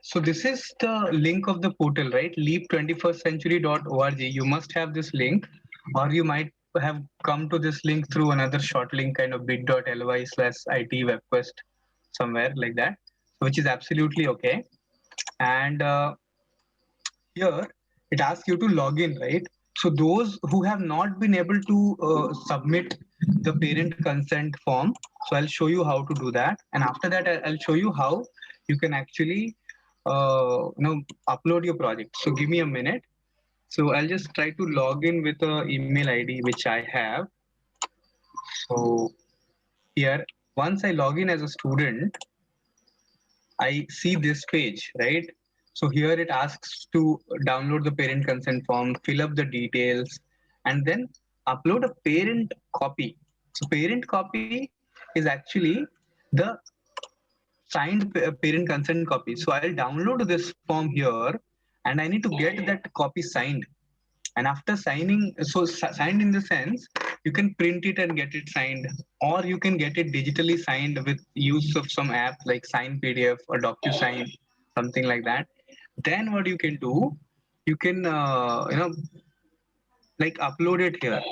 So this is the link of the portal, right? leap21stcentury.org. You must have this link, or you might have come to this link through another short link, kind of bit.ly/IT webquest, somewhere like that, which is absolutely okay. And here it asks you to log in, right? So those who have not been able to submit the parent consent form, so I'll show you how to do that, and after that I'll show you how you can actually upload your project. So give me a minute. So I'll just try to log in with a email ID which I have. So here, once I log in as a student, I see this page, right? So here it asks to download the parent consent form, fill up the details, and then upload a parent copy. So parent copy is actually the signed parent consent copy. So I'll download this form here, and I need to get that copy signed. And after signing, so signed in the sense, you can print it and get it signed, or you can get it digitally signed with use of some app like Sign PDF or DocuSign, something like that. Then what you can do, you can like upload it here,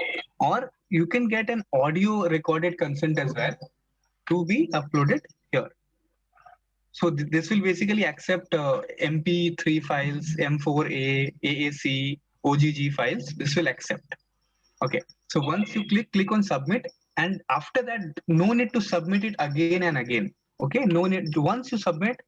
or you can get an audio recorded consent as well to be uploaded here. So this will basically accept MP3 files, M4A, AAC, OGG files. This will accept. Okay. So once you click on submit, and after that, no need to submit it again and again. Okay. No need. Once you submit,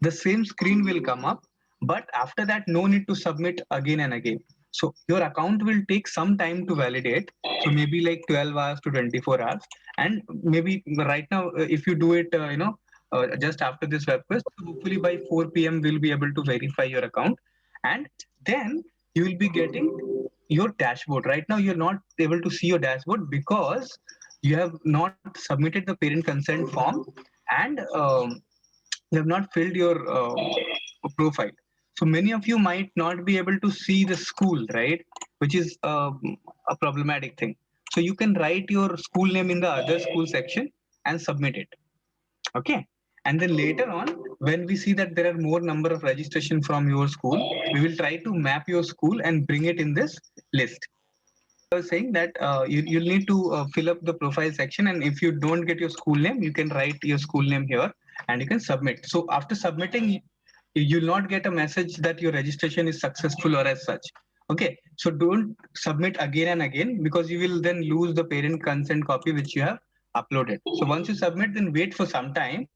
the same screen will come up, but after that, no need to submit again and again. So your account will take some time to validate. So maybe like 12 hours to 24 hours. And maybe right now, if you do it, just after this web quest, hopefully by 4 p.m. we'll be able to verify your account. And then you will be getting your dashboard. Right now, you're not able to see your dashboard because you have not submitted the parent consent form, and you have not filled your profile. So many of you might not be able to see the school, right? Which is a problematic thing. So you can write your school name in the other school section and submit it. Okay. And then later on, when we see that there are more number of registration from your school, we will try to map your school and bring it in this list. I was saying that you'll need to fill up the profile section, and if you don't get your school name, you can write your school name here and you can submit. So after submitting, you'll not get a message that your registration is successful or as such. Okay, so don't submit again and again, because you will then lose the parent consent copy which you have uploaded. So once you submit, then wait for some time,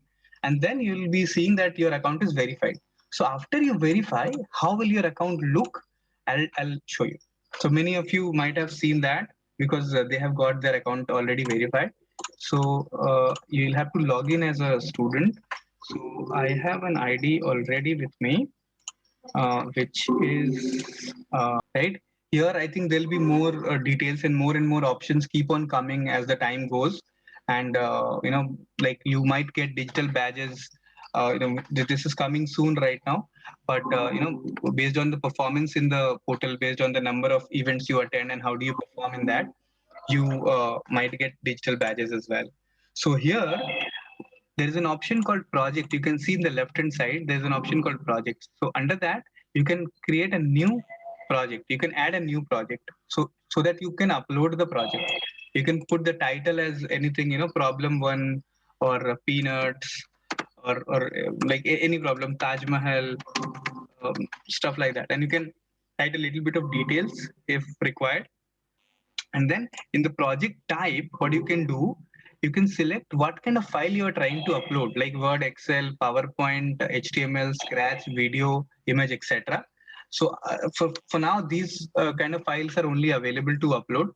and then you'll be seeing that your account is verified. So after you verify, how will your account look? I'll show you. So many of you might have seen that because they have got their account already verified. So you'll have to log in as a student. So I have an ID already with me, which is right here. I think there'll be more details and more options keep on coming as the time goes. And like you might get digital badges. This is coming soon right now, but based on the performance in the portal, based on the number of events you attend and how do you perform in that, you might get digital badges as well. So here there is an option called project. You can see in the left hand side, there's an option called project. So under that, you can create a new project. You can add a new project. So that you can upload the project. You can put the title as anything, problem one, or peanuts, or like any problem, Taj Mahal, stuff like that. And you can write a little bit of details if required. And then in the project type, what you can do, you can select what kind of file you are trying to upload, like Word, Excel, PowerPoint, HTML, Scratch, video, image, etc. So for now, these kind of files are only available to upload.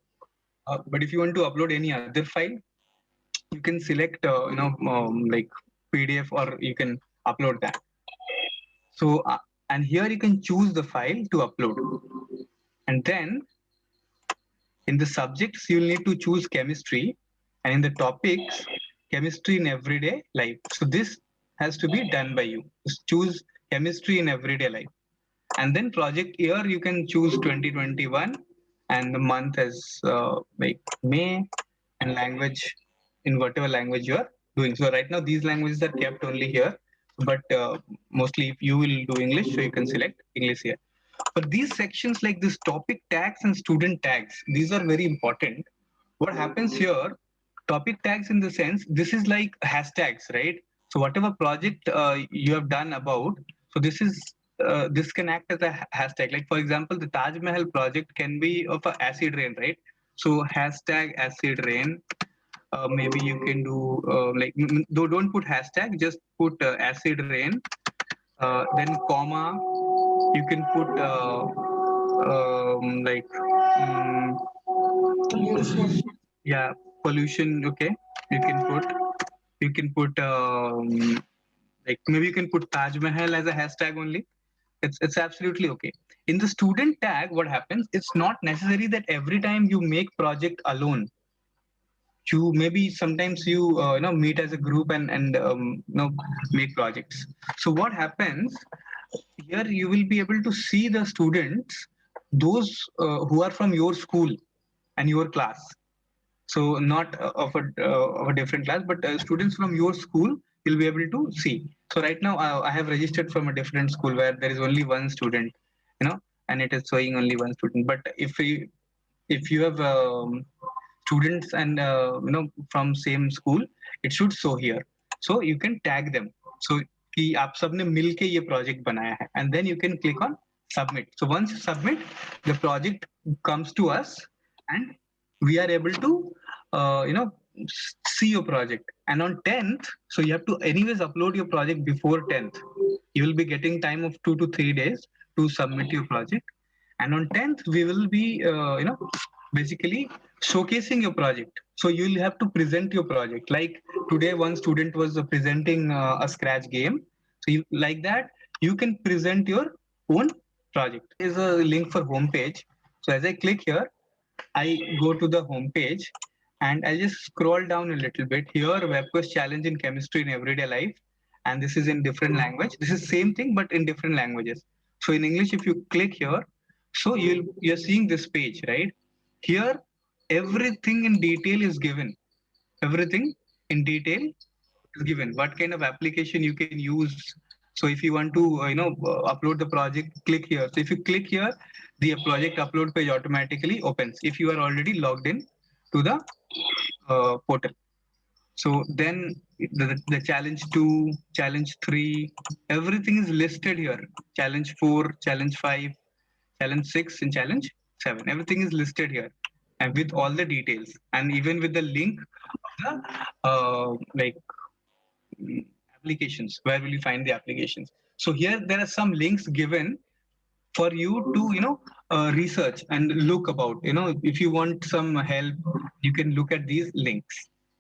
But if you want to upload any other file, you can select, like PDF, or you can upload that. So, and here you can choose the file to upload. And then in the subjects, you'll need to choose chemistry, and in the topics, chemistry in everyday life. So this has to be done by you. Just choose chemistry in everyday life. And then project year, you can choose 2021, and the month as like May, and language in whatever language you are doing. So right now, these languages are kept only here. but mostly if you will do English, so you can select English here. But these sections like this topic tags and student tags, these are very important. What happens here, topic tags in the sense, this is like hashtags, right? So whatever project you have done about, so this can act as a hashtag. Like for example, the Taj Mahal project can be of a acid rain, right? So hashtag acid rain. Maybe you can do like don't put hashtag, just put acid rain. Then comma. You can put like Pollution. yeah, pollution. Okay, you can put like maybe you can put Taj Mahal as a hashtag only. It's absolutely okay. In the student tag, what happens? It's not necessary that every time you make project alone, you maybe sometimes you meet as a group and make projects. So what happens here, you will be able to see the students, those who are from your school and your class. So not of a different class, but students from your school you'll be able to see. So right now I have registered from a different school where there is only one student, and it is showing only one student. But if you have students and from same school, it should show here. So you can tag them. So कि आप सबने मिलके ये project बनाया है, and then you can click on submit. So once you submit, the project comes to us, and we are able to see your project. And on 10th, so you have to anyways upload your project before 10th. You will be getting time of 2 to 3 days to submit your project. And on 10th, we will be basically showcasing your project. So you'll have to present your project. Like today, one student was presenting a Scratch game. So like that, you can present your own project. There's a link for homepage. So as I click here, I go to the homepage, and I just scroll down a little bit. Here, WebQuest challenge in chemistry in everyday life, and this is in different language. This is same thing but in different languages. So in English, if you click here, so you're seeing this page, right? Here, everything in detail is given. Everything in detail is given. What kind of application you can use. So if you want to upload the project, click here. So if you click here, the project upload page automatically opens if you are already logged in to the portal. So then the challenge 2, challenge 3, everything is listed here. Challenge 4, challenge 5, challenge 6, and challenge 7. Everything is listed here, and with all the details, and even with the link of the like applications. Where will you find the applications? So here there are some links given for you to research and look about. If you want some help, you can look at these links.